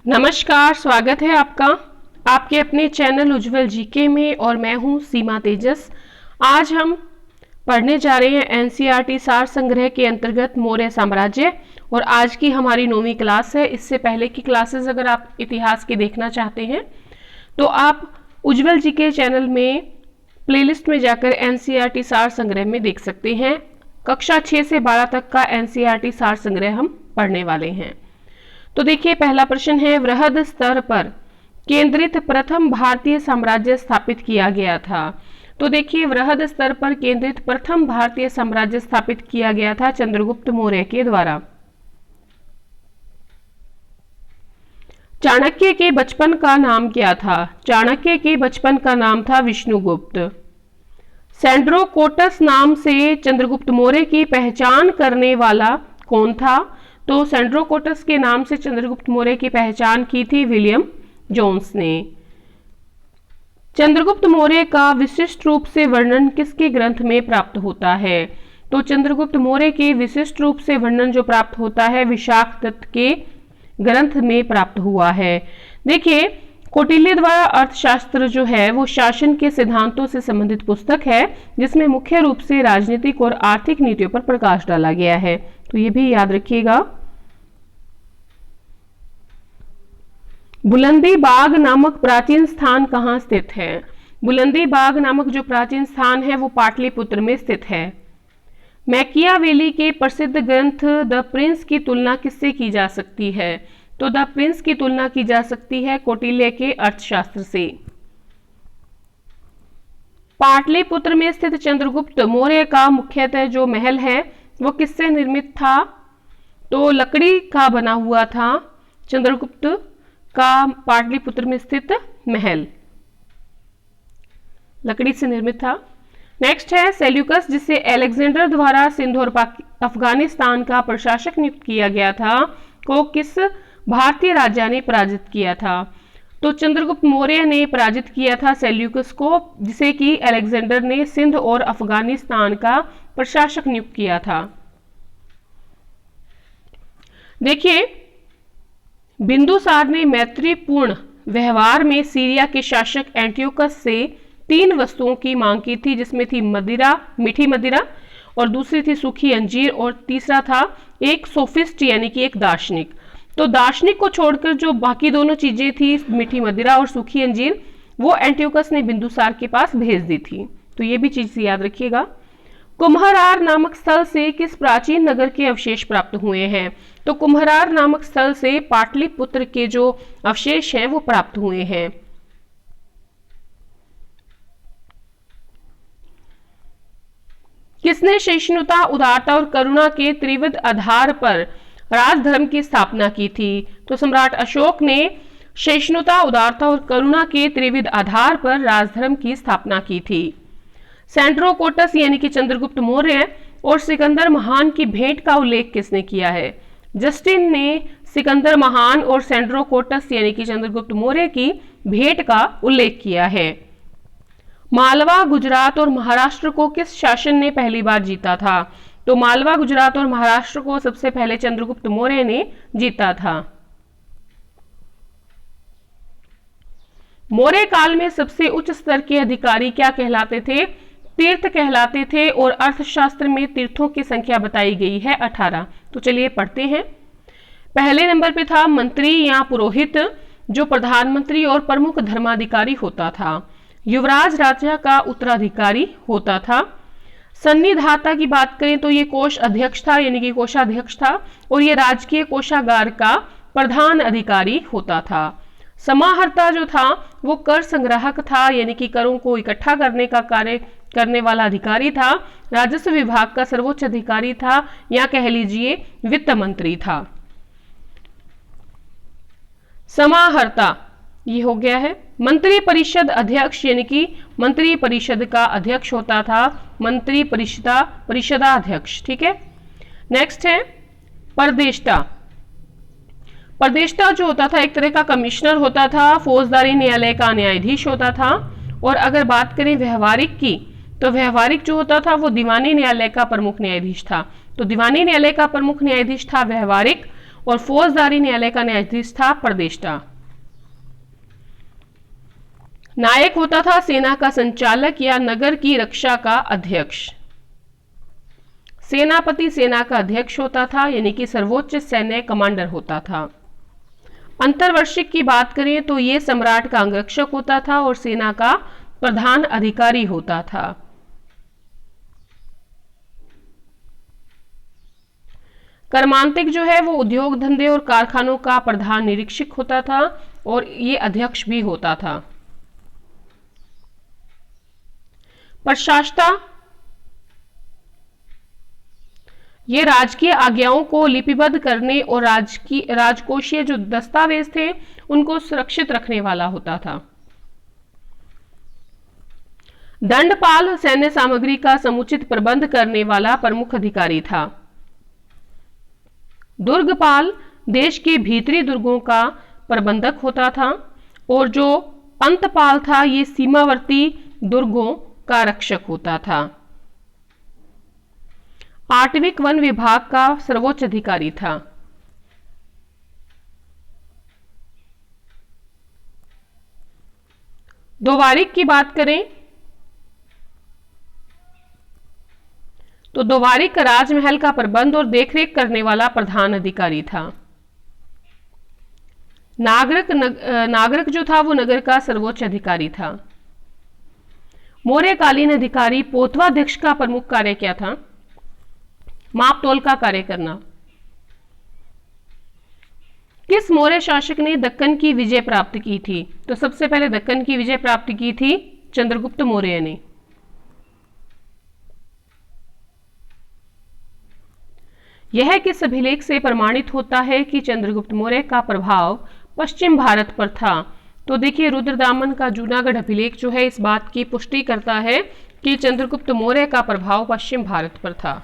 नमस्कार, स्वागत है आपका आपके अपने चैनल उज्जवल जीके में और मैं हूं सीमा तेजस। आज हम पढ़ने जा रहे हैं एनसीईआरटी सार संग्रह के अंतर्गत मौर्य साम्राज्य और आज की हमारी 9वीं क्लास है। इससे पहले की क्लासेस अगर आप इतिहास की देखना चाहते हैं तो आप उज्जवल जीके चैनल में प्लेलिस्ट में जाकर एनसीईआरटी सार संग्रह में देख सकते हैं। कक्षा 6 से 12 तक का एनसीईआरटी सार संग्रह हम पढ़ने वाले हैं। तो देखिए, पहला प्रश्न है, वृहद स्तर पर केंद्रित प्रथम भारतीय साम्राज्य स्थापित किया गया था। तो देखिए, वृहद स्तर पर केंद्रित प्रथम भारतीय साम्राज्य स्थापित किया गया था चंद्रगुप्त मौर्य के द्वारा। चाणक्य के बचपन का नाम क्या था? चाणक्य के बचपन का नाम था विष्णुगुप्त। सैंड्रोकोटस नाम से चंद्रगुप्त मौर्य की पहचान करने वाला कौन था? तो सैंड्रोकोटस के नाम से चंद्रगुप्त मौर्य की पहचान की थी विलियम जोन्स ने। चंद्रगुप्त मौर्य का विशिष्ट रूप से वर्णन किसके ग्रंथ में प्राप्त होता है? तो चंद्रगुप्त मौर्य के विशिष्ट रूप से वर्णन जो प्राप्त होता है विशाखदत्त के ग्रंथ में प्राप्त हुआ है। देखिए, कौटिल्य द्वारा अर्थशास्त्र जो है वो शासन के सिद्धांतों से संबंधित पुस्तक है जिसमें मुख्य रूप से राजनीतिक और आर्थिक नीतियों पर प्रकाश डाला गया है, तो ये भी याद रखिएगा। बुलंदी बाग नामक प्राचीन स्थान कहाँ स्थित है? बुलंदी बाग नामक जो प्राचीन स्थान है वो पाटलिपुत्र में स्थित है। मैकियावेली के प्रसिद्ध ग्रंथ द प्रिंस की तुलना किससे की जा सकती है? तो द प्रिंस की तुलना की जा सकती है कौटिल्य के अर्थशास्त्र से। पाटलिपुत्र में स्थित चंद्रगुप्त मौर्य का मुख्यतः जो महल है वो किससे निर्मित था? तो लकड़ी का बना हुआ था चंद्रगुप्त का पाटलिपुत्र में स्थित महल लकड़ी से निर्मित था। नेक्स्ट है, सेल्यूकस जिसे अलेक्जेंडर द्वारा सिंध और अफगानिस्तान का प्रशासक नियुक्त किया गया था को किस भारतीय राजा ने पराजित किया था? तो चंद्रगुप्त मौर्य ने पराजित किया था सेल्यूकस को, जिसे कि अलेक्जेंडर ने सिंध और अफगानिस्तान का प्रशासक नियुक्त किया था। देखिए, बिंदुसार ने मैत्रीपूर्ण व्यवहार में सीरिया के शासक एंटियोकस से 3 वस्तुओं की मांग की थी, जिसमें थी मदिरा, मीठी मदिरा, और दूसरी थी सूखी अंजीर, और तीसरा था एक सोफिस्ट यानी कि एक दार्शनिक। तो दार्शनिक को छोड़कर जो बाकी दोनों चीजें थी, मीठी मदिरा और सूखी अंजीर, वो एंटियोकस ने बिंदुसार के पास भेज दी थी। तो ये भी चीज याद रखिएगा। कुम्हरार नामक स्थल से किस प्राचीन नगर के अवशेष प्राप्त हुए हैं? तो कुम्हरार नामक स्थल से पाटलिपुत्र के जो अवशेष हैं वो प्राप्त हुए हैं। किसने सहिष्णुता, उदारता और करुणा के त्रिविध आधार पर राजधर्म की स्थापना की थी? तो सम्राट अशोक ने सहिष्णुता, उदारता और करुणा के त्रिविध आधार पर राजधर्म की स्थापना की थी। सैंड्रोकोटस यानी कि चंद्रगुप्त मौर्य और सिकंदर महान की भेंट का उल्लेख किसने किया है? जस्टिन ने सिकंदर महान और सैंड्रोकोटस यानी कि चंद्रगुप्त मौर्य की भेंट का उल्लेख किया है। मालवा, गुजरात और महाराष्ट्र को किस शासन ने पहली बार जीता था? तो मालवा, गुजरात और महाराष्ट्र को सबसे पहले चंद्रगुप्त मौर्य ने जीता था। मौर्य काल में सबसे उच्च स्तर के अधिकारी क्या कहलाते थे? तीर्थ कहलाते थे, और अर्थशास्त्र में तीर्थों की संख्या बताई गई है 18। तो चलिए पढ़ते हैं। पहले नंबर पे था मंत्री या पुरोहित, जो प्रधानमंत्री और प्रमुख धर्माधिकारी होता था। युवराज राजा का उत्तराधिकारी होता था। सन्निधाता की बात करें तो ये कोष अध्यक्ष था यानी कि कोषाध्यक्ष था, और ये राजकीय कोषागार का प्रधान अधिकारी होता था। समाहर्ता जो था वो कर संग्राहक था यानी कि करों को इकट्ठा करने का कार्य करने वाला अधिकारी था। राजस्व विभाग का सर्वोच्च अधिकारी था, या कह लीजिए वित्त मंत्री था। समाहर्ता ये हो गया है। मंत्री परिषद अध्यक्ष यानी कि मंत्री परिषद का अध्यक्ष होता था मंत्री परिषदाध्यक्ष। ठीक है। नेक्स्ट है परदेष्टा। परदेष्टा जो होता था एक तरह का कमिश्नर होता था, फौजदारी न्यायालय का न्यायाधीश होता था। और अगर बात करें व्यवहारिक की तो व्यवहारिक जो होता था वो दीवानी न्यायालय का प्रमुख न्यायाधीश था। तो दीवानी न्यायालय का प्रमुख न्यायाधीश था व्यवहारिक, और फौजदारी न्यायालय का न्यायाधीश था प्रदेष्टा। नायक होता था सेना का संचालक या नगर की रक्षा का अध्यक्ष। सेनापति सेना का अध्यक्ष होता था, यानी कि सर्वोच्च सैन्य कमांडर होता था। अंतर्वर्षिक की बात करें तो ये सम्राट का अंगरक्षक होता था और सेना का प्रधान अधिकारी होता था। कर्मांतिक जो है वो उद्योग धंधे और कारखानों का प्रधान निरीक्षक होता था और ये अध्यक्ष भी होता था। प्रशासता ये राजकीय आज्ञाओं को लिपिबद्ध करने और राजकोषीय जो दस्तावेज थे उनको सुरक्षित रखने वाला होता था। दंडपाल सैन्य सामग्री का समुचित प्रबंध करने वाला प्रमुख अधिकारी था। दुर्गपाल देश के भीतरी दुर्गों का प्रबंधक होता था और जो अंतपाल था ये सीमावर्ती दुर्गों का रक्षक होता था। आटविक वन विभाग का सर्वोच्च अधिकारी था। दोवारिक की बात करें तो दोवारिक राजमहल का प्रबंध और देखरेख करने वाला प्रधान अधिकारी था। नागरिक जो था वो नगर का सर्वोच्च अधिकारी था। मौर्यकालीन अधिकारी पोतवाध्यक्ष का प्रमुख कार्य क्या था? माप तोल का कार्य करना। किस मौर्य शासक ने दक्कन की विजय प्राप्त की थी? तो सबसे पहले दक्कन की विजय प्राप्त की थी चंद्रगुप्त मौर्य ने। यह किस अभिलेख से प्रमाणित होता है कि चंद्रगुप्त मौर्य का प्रभाव पश्चिम भारत पर था? तो देखिए रुद्रदामन का जूनागढ़ अभिलेख जो है इस बात की पुष्टि करता है कि चंद्रगुप्त मौर्य का प्रभाव पश्चिम भारत पर था।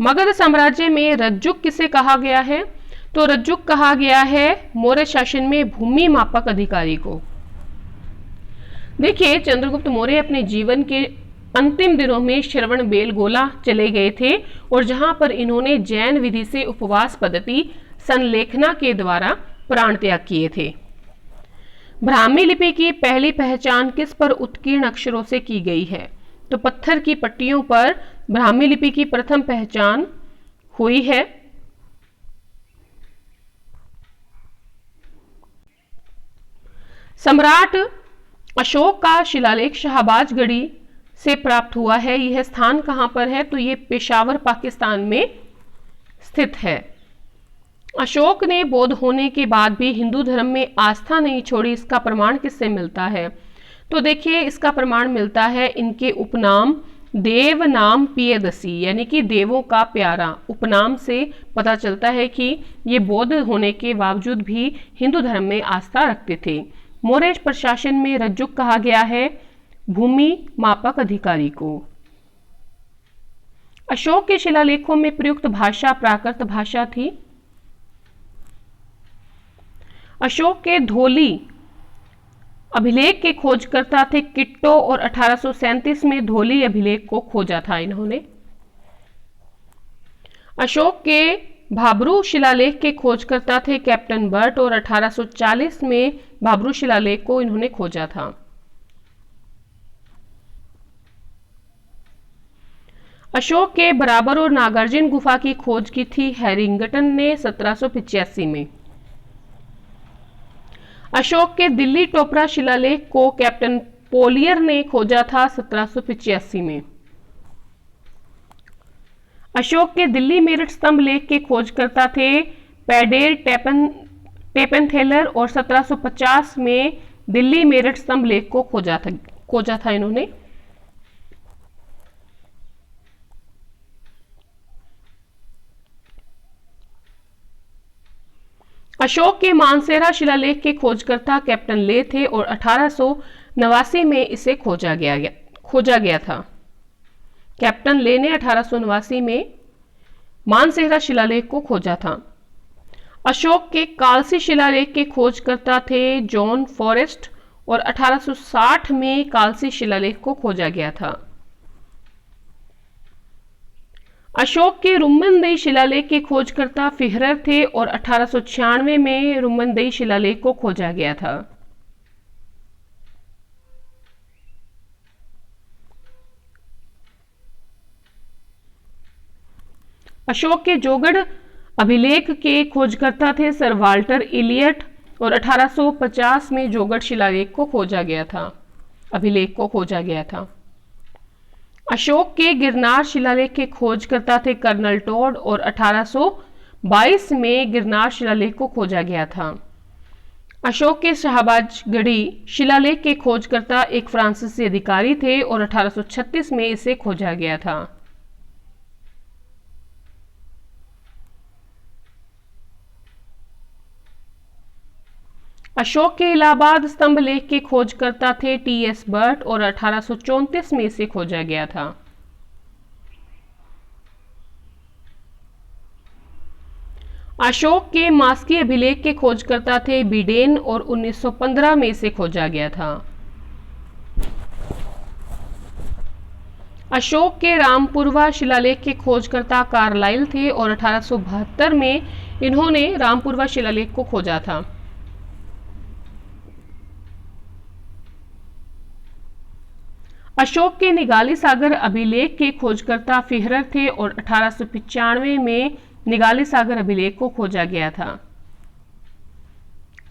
मगध साम्राज्य में रज्जुक किसे कहा गया है? तो रज्जुक कहा गया है मौर्य शासन में भूमि मापक अधिकारी को। देखिए चंद्रगुप्त मौर्य अपने जीवन के अंतिम दिनों में श्रवण बेलगोला चले गए थे और जहां पर इन्होंने जैन विधि से उपवास पद्धति संलेखना के द्वारा प्राण त्याग किए थे। ब्राह्मी लिपि की पहली पहचान किस पर उत्कीर्ण अक्षरों से की गई है? तो पत्थर की पट्टियों पर ब्राह्मी लिपि की प्रथम पहचान हुई है। सम्राट अशोक का शिलालेख शाहबाजगढ़ी से प्राप्त हुआ है। यह स्थान कहां पर है? तो यह पेशावर पाकिस्तान में स्थित है। अशोक ने बौद्ध होने के बाद भी हिंदू धर्म में आस्था नहीं छोड़ी, इसका प्रमाण किससे मिलता है? तो देखिए इसका प्रमाण मिलता है इनके उपनाम देव नाम पियदसी, यानी कि देवों का प्यारा उपनाम से पता चलता है कि ये बौद्ध होने के बावजूद भी हिंदू धर्म में आस्था रखते थे। मौर्य प्रशासन में रज्जुक कहा गया है भूमि मापक अधिकारी को। अशोक के शिलालेखों में प्रयुक्त भाषा प्राकृत भाषा थी। अशोक के धोली अभिलेख के खोजकर्ता थे किट्टो और 1837 में धोली अभिलेख को खोजा था इन्होंने। अशोक के भाबरू शिलालेख के खोजकर्ता थे कैप्टन बर्ट और 1840 में भाबरू शिलालेख को इन्होंने खोजा था। अशोक के बराबर और नागार्जुन गुफा की खोज की थी हैरिंगटन ने 1785 में। अशोक के दिल्ली टोपरा शिलालेख को कैप्टन पोलियर ने खोजा था 1785 में। अशोक के दिल्ली मेरठ स्तंभ लेख के खोजकर्ता थे पैडेल टेपनथेलर और 1750 में दिल्ली मेरठ स्तंभ लेख को खोजा था इन्होंने। अशोक के मानसेरा शिलालेख के खोजकर्ता कैप्टन ले थे और 1889 में इसे खोजा गया था। कैप्टन ले ने 1889 में मानसेरा शिलालेख को खोजा था। अशोक के कालसी शिलालेख के खोजकर्ता थे जॉन फॉरेस्ट और 1860 में कालसी शिलालेख को खोजा गया था। अशोक के रुम्मनदेई शिलालेख के खोजकर्ता फिहरर थे और 1896 में रुम्मनदेई शिलालेख को खोजा गया था। अशोक के जोगढ़ अभिलेख के खोजकर्ता थे सर वाल्टर इलियट और 1850 में जोगढ़ शिलालेख को खोजा गया था, अभिलेख को खोजा गया था। अशोक के गिरनार शिलालेख के खोजकर्ता थे कर्नल टोड और 1822 में गिरनार शिलालेख को खोजा गया था। अशोक के शाहबाजगढ़ी शिलालेख के खोजकर्ता एक फ्रांसीसी अधिकारी थे और 1836 में इसे खोजा गया था। अशोक के इलाहाबाद स्तंभ लेख के खोजकर्ता थे टी.एस. बर्ट और 1834 में इसे खोजा गया था। अशोक के मास्की अभिलेख के खोजकर्ता थे बिडेन और 1915 में इसे खोजा गया था। अशोक के रामपुरवा शिलालेख के खोजकर्ता कार्लाइल थे और 1872 में इन्होंने रामपुरवा शिलालेख को खोजा था। अशोक के निगाली सागर अभिलेख के खोजकर्ता फिहरर थे और 1895 में निगाली सागर अभिलेख को खोजा गया था।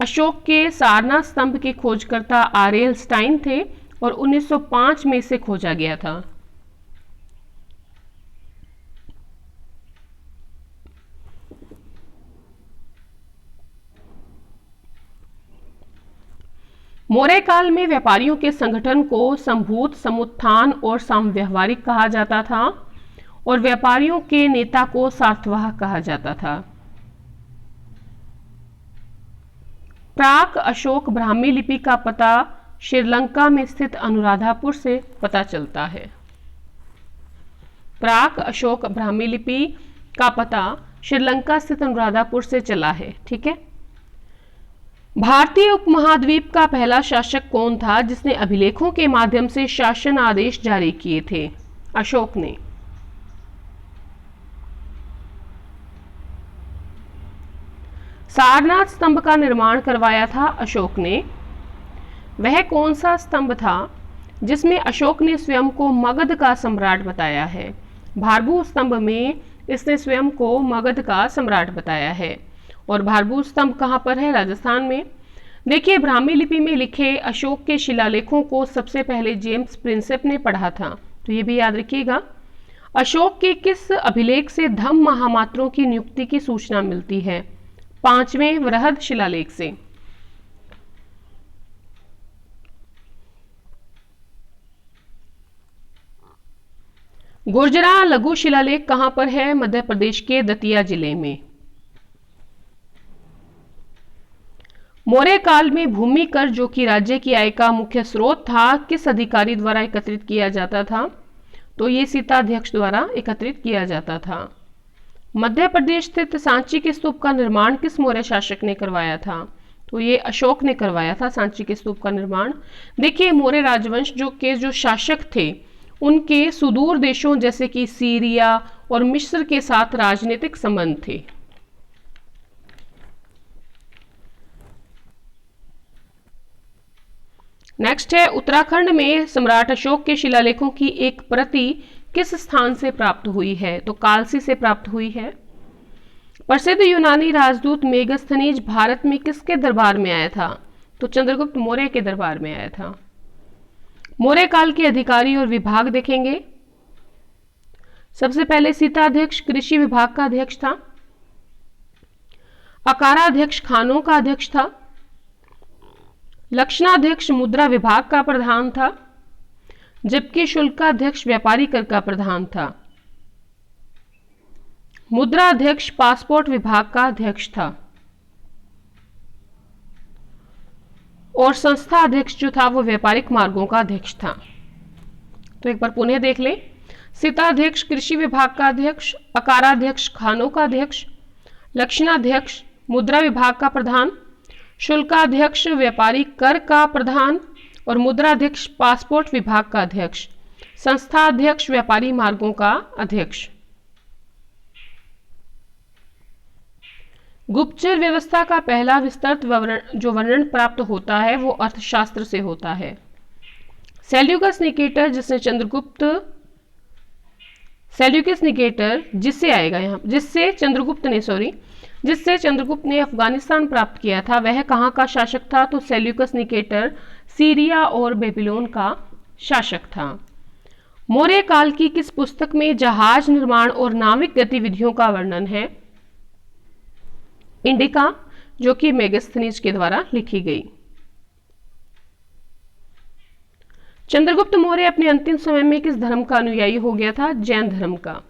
अशोक के सारनाथ स्तंभ के खोजकर्ता आरएल स्टाइन थे और 1905 में इसे खोजा गया था। मौर्य काल में व्यापारियों के संगठन को संभूत, समुत्थान और समव्यवहारिक कहा जाता था और व्यापारियों के नेता को सार्थवाह कहा जाता था। प्राक अशोक ब्राह्मी लिपि का पता श्रीलंका में स्थित अनुराधापुर से पता चलता है। प्राक अशोक ब्राह्मी लिपि का पता श्रीलंका स्थित अनुराधापुर से चला है। ठीक है। भारतीय उपमहाद्वीप का पहला शासक कौन था जिसने अभिलेखों के माध्यम से शासन आदेश जारी किए थे? अशोक ने। सारनाथ स्तंभ का निर्माण करवाया था अशोक ने। वह कौन सा स्तंभ था जिसमें अशोक ने स्वयं को मगध का सम्राट बताया है? भारभू स्तंभ में इसने स्वयं को मगध का सम्राट बताया है। और भारभू स्तंभ कहाँ पर है? राजस्थान में। देखिए, ब्राह्मी लिपि में लिखे अशोक के शिलालेखों को सबसे पहले जेम्स प्रिंसेप ने पढ़ा था, तो ये भी याद रखिएगा। अशोक के किस अभिलेख से धम्म महामात्रों की नियुक्ति की सूचना मिलती है? 5वें वृहद शिलालेख से। गुर्जरा लघु शिलालेख कहां पर है? मध्य प्रदेश के दतिया जिले में। मौर्य काल में भूमि कर, जो कि राज्य की आय का मुख्य स्रोत था, किस अधिकारी द्वारा एकत्रित किया जाता था? तो ये सीताध्यक्ष द्वारा एकत्रित किया जाता था। मध्य प्रदेश स्थित सांची के स्तूप का निर्माण किस मौर्य शासक ने करवाया था? तो ये अशोक ने करवाया था सांची के स्तूप का निर्माण। देखिए, मौर्य राजवंश जो शासक थे, उनके सुदूर देशों जैसे कि सीरिया और मिस्र के साथ राजनीतिक संबंध थे। नेक्स्ट है, उत्तराखंड में सम्राट अशोक के शिलालेखों की एक प्रति किस स्थान से प्राप्त हुई है? तो कालसी से प्राप्त हुई है। प्रसिद्ध यूनानी राजदूत मेगस्थनीज भारत में किसके दरबार में आया था? तो चंद्रगुप्त मौर्य के दरबार में आया था। मौर्य काल के अधिकारी और विभाग देखेंगे। सबसे पहले सीताध्यक्ष कृषि विभाग का अध्यक्ष था। अकाराध्यक्ष खानों का अध्यक्ष था। लक्षणाध्यक्ष मुद्रा विभाग का प्रधान था, जबकि शुल्काध्यक्ष व्यापारी कर का प्रधान था। मुद्राध्यक्ष पासपोर्ट विभाग का अध्यक्ष था और संस्था अध्यक्ष जो था वो व्यापारिक मार्गों का अध्यक्ष था। तो एक बार पुनः देख लें। सीताध्यक्ष कृषि विभाग का अध्यक्ष, अकाराध्यक्ष खानों का अध्यक्ष, लक्षणाध्यक्ष मुद्रा विभाग का प्रधान, शुल्काध्यक्ष व्यापारी कर का प्रधान और मुद्राध्यक्ष पासपोर्ट विभाग का अध्यक्ष, संस्था अध्यक्ष व्यापारी मार्गों का अध्यक्ष। गुप्तचर व्यवस्था का पहला विस्तृत जो वर्णन प्राप्त होता है वो अर्थशास्त्र से होता है। सेल्यूकस निकेटर जिससे चंद्रगुप्त ने अफगानिस्तान प्राप्त किया था, वह कहाँ का शासक था? तो सेल्यूकस निकेटर सीरिया और बेबीलोन का शासक था। मौर्य काल की किस पुस्तक में जहाज निर्माण और नाविक गतिविधियों का वर्णन है? इंडिका, जो कि मेगास्थनीज के द्वारा लिखी गई। चंद्रगुप्त मौर्य अपने अंतिम समय में किस धर्म का अनुयायी हो गया था? जैन धर्म का।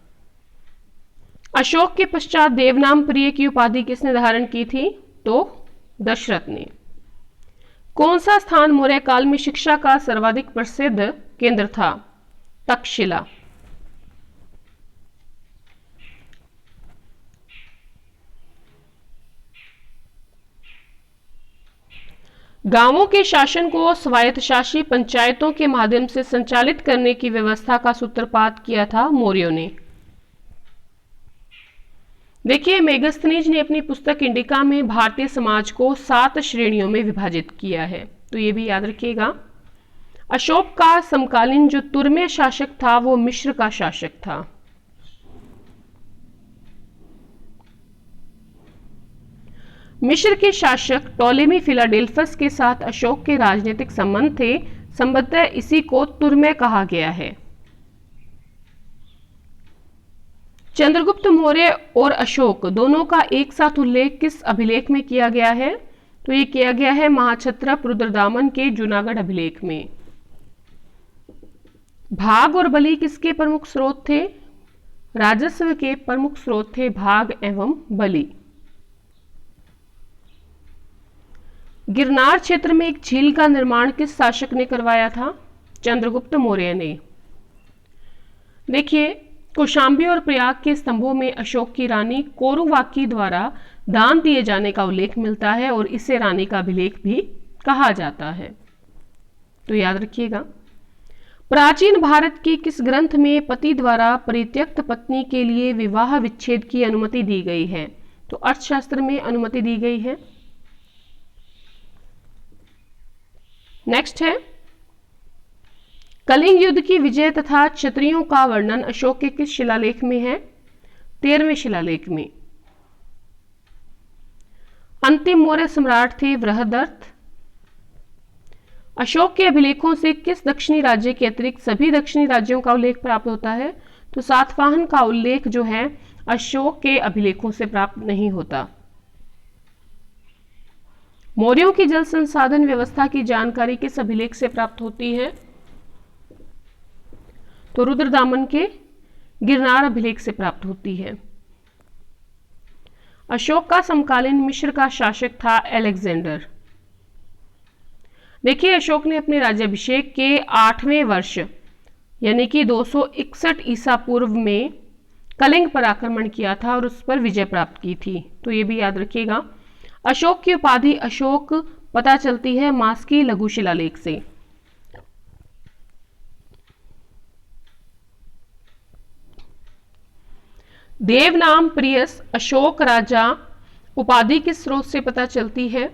अशोक के पश्चात देवनाम प्रिय की उपाधि किसने धारण की थी? तो दशरथ ने। कौन सा स्थान मौर्य काल में शिक्षा का सर्वाधिक प्रसिद्ध केंद्र था? तक्षशिला। गांवों के शासन को स्वायत्तशासी पंचायतों के माध्यम से संचालित करने की व्यवस्था का सूत्रपात किया था मौर्यों ने। देखिए, मेगास्थनीज ने अपनी पुस्तक इंडिका में भारतीय समाज को 7 श्रेणियों में विभाजित किया है, तो ये भी याद रखिएगा। अशोक का समकालीन जो तुर्मे शासक था वो मिस्र का शासक था। मिस्र के शासक टोलेमी फिलाडेल्फस के साथ अशोक के राजनीतिक संबंध थे, संभवतः इसी को तुर्मे कहा गया है। चंद्रगुप्त मौर्य और अशोक दोनों का एक साथ उल्लेख किस अभिलेख में किया गया है? तो ये किया गया है महाक्षत्रप रुद्रदामन के जूनागढ़ अभिलेख में। भाग और बलि किसके प्रमुख स्रोत थे? राजस्व के प्रमुख स्रोत थे भाग एवं बलि। गिरनार क्षेत्र में एक झील का निर्माण किस शासक ने करवाया था? चंद्रगुप्त मौर्य ने। देखिए, कौशाम्बी और प्रयाग के स्तंभों में अशोक की रानी कोरुवाकी द्वारा दान दिए जाने का उल्लेख मिलता है और इसे रानी का अभिलेख भी कहा जाता है, तो याद रखिएगा। प्राचीन भारत के किस ग्रंथ में पति द्वारा परित्यक्त पत्नी के लिए विवाह विच्छेद की अनुमति दी गई है? तो अर्थशास्त्र में अनुमति दी गई है। नेक्स्ट है, कलिंग युद्ध की विजय तथा क्षत्रियों का वर्णन अशोक के किस शिलालेख में है? 13वें शिलालेख में। अंतिम मौर्य सम्राट थे बृहदर्थ। अशोक के अभिलेखों से किस दक्षिणी राज्य के अतिरिक्त सभी दक्षिणी राज्यों का उल्लेख प्राप्त होता है? तो सातवाहन का उल्लेख जो है अशोक के अभिलेखों से प्राप्त नहीं होता। मौर्यों की जल संसाधन व्यवस्था की जानकारी किस अभिलेख से प्राप्त होती है? तो रुद्रदामन के गिरनार अभिलेख से प्राप्त होती है। अशोक का समकालीन मिस्र का शासक था अलेक्जेंडर। देखिए, अशोक ने अपने राज्याभिषेक के 8वें वर्ष यानी कि 261 ईसा पूर्व में कलिंग पर आक्रमण किया था और उस पर विजय प्राप्त की थी, तो ये भी याद रखिएगा। अशोक की उपाधि अशोक पता चलती है मास्की लघु शिलालेख से। देवनाम प्रियस अशोक राजा उपाधि किस स्रोत से पता चलती है?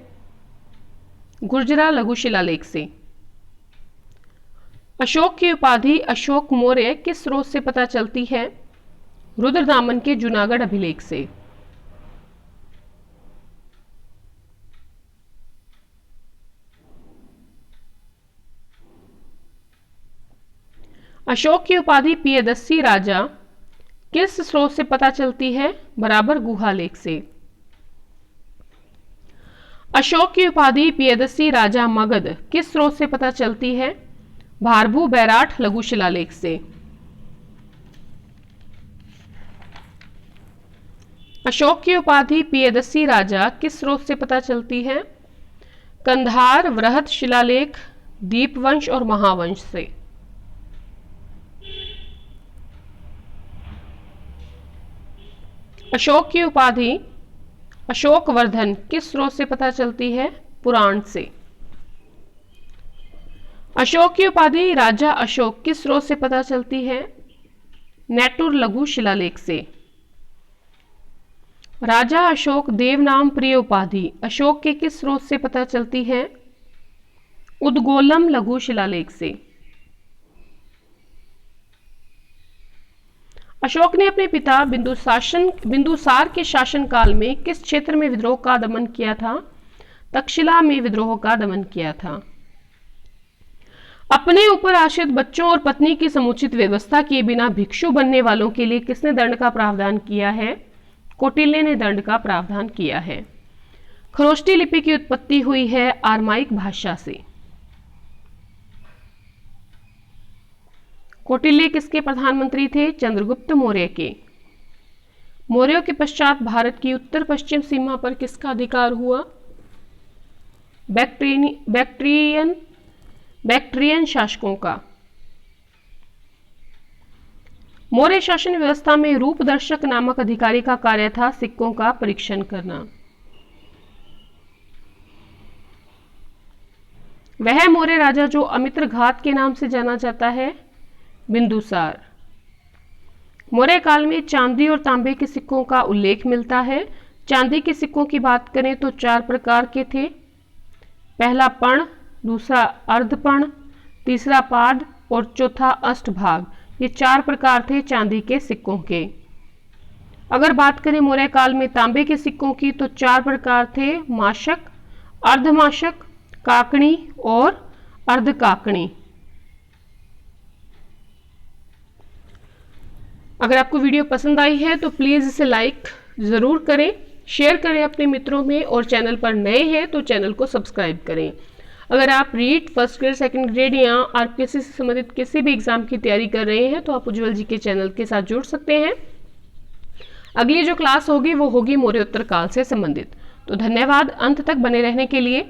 गुर्जरा लघु शिलालेख से। अशोक की उपाधि अशोक मौर्य किस स्रोत से पता चलती है? रुद्रदामन के जूनागढ़ अभिलेख से। अशोक की उपाधि पियदस्सी राजा किस स्रोत से पता चलती है? बराबर गुहा लेख से। अशोक की उपाधि पियदस्सी राजा मगध किस स्रोत से पता चलती है? भारभू बैराठ लघु शिलालेख से। अशोक की उपाधि पियदस्सी राजा किस स्रोत से पता चलती है? कंधार वृहत शिलालेख, दीपवंश और महावंश से। अशोक की उपाधि अशोकवर्धन किस स्रोत से पता चलती है? पुराण से। अशोक की उपाधि राजा अशोक किस स्रोत से पता चलती है? नेटुर लघु शिलालेख से। राजा अशोक देव नाम प्रिय उपाधि अशोक के किस स्रोत से पता चलती है? उद्गोलम लघु शिलालेख से। अशोक ने अपने पिता बिंदुसार के शासनकाल में किस क्षेत्र में विद्रोह का दमन किया था? तक्षशिला में विद्रोह का दमन किया था। अपने ऊपर आश्रित बच्चों और पत्नी की समुचित व्यवस्था किए बिना भिक्षु बनने वालों के लिए किसने दंड का प्रावधान किया है? कौटिल्य ने दंड का प्रावधान किया है। खरोष्टी लिपि की उत्पत्ति हुई है आरमाइक भाषा से। कौटिल्य किसके प्रधानमंत्री थे? चंद्रगुप्त मौर्य के। मौर्यों के पश्चात भारत की उत्तर पश्चिम सीमा पर किसका अधिकार हुआ? बैक्ट्रियन शासकों का। मौर्य शासन व्यवस्था में रूपदर्शक नामक अधिकारी का कार्य था सिक्कों का परीक्षण करना। वह मौर्य राजा जो अमित्रघात के नाम से जाना जाता है? बिंदुसार। मौर्य काल में चांदी और तांबे के सिक्कों का उल्लेख मिलता है। चांदी के सिक्कों की बात करें तो 4 प्रकार के थे। पहला पर्ण, दूसरा अर्धपर्ण, तीसरा पाद और चौथा अष्टभाग। ये 4 प्रकार थे चांदी के सिक्कों के। अगर बात करें मौर्य काल में तांबे के सिक्कों की तो 4 प्रकार थे। माशक, अर्धमाशक, काकणी और अर्धकाकणी। अगर आपको वीडियो पसंद आई है तो प्लीज़ इसे लाइक ज़रूर करें, शेयर करें अपने मित्रों में, और चैनल पर नए हैं तो चैनल को सब्सक्राइब करें। अगर आप REET first grade, second grade या आरपीएससी से संबंधित किसी भी एग्जाम की तैयारी कर रहे हैं तो आप उज्ज्वल जी के चैनल के साथ जुड़ सकते हैं। अगली जो क्लास होगी वो होगी मौर्योत्तर काल से संबंधित। तो धन्यवाद अंत तक बने रहने के लिए।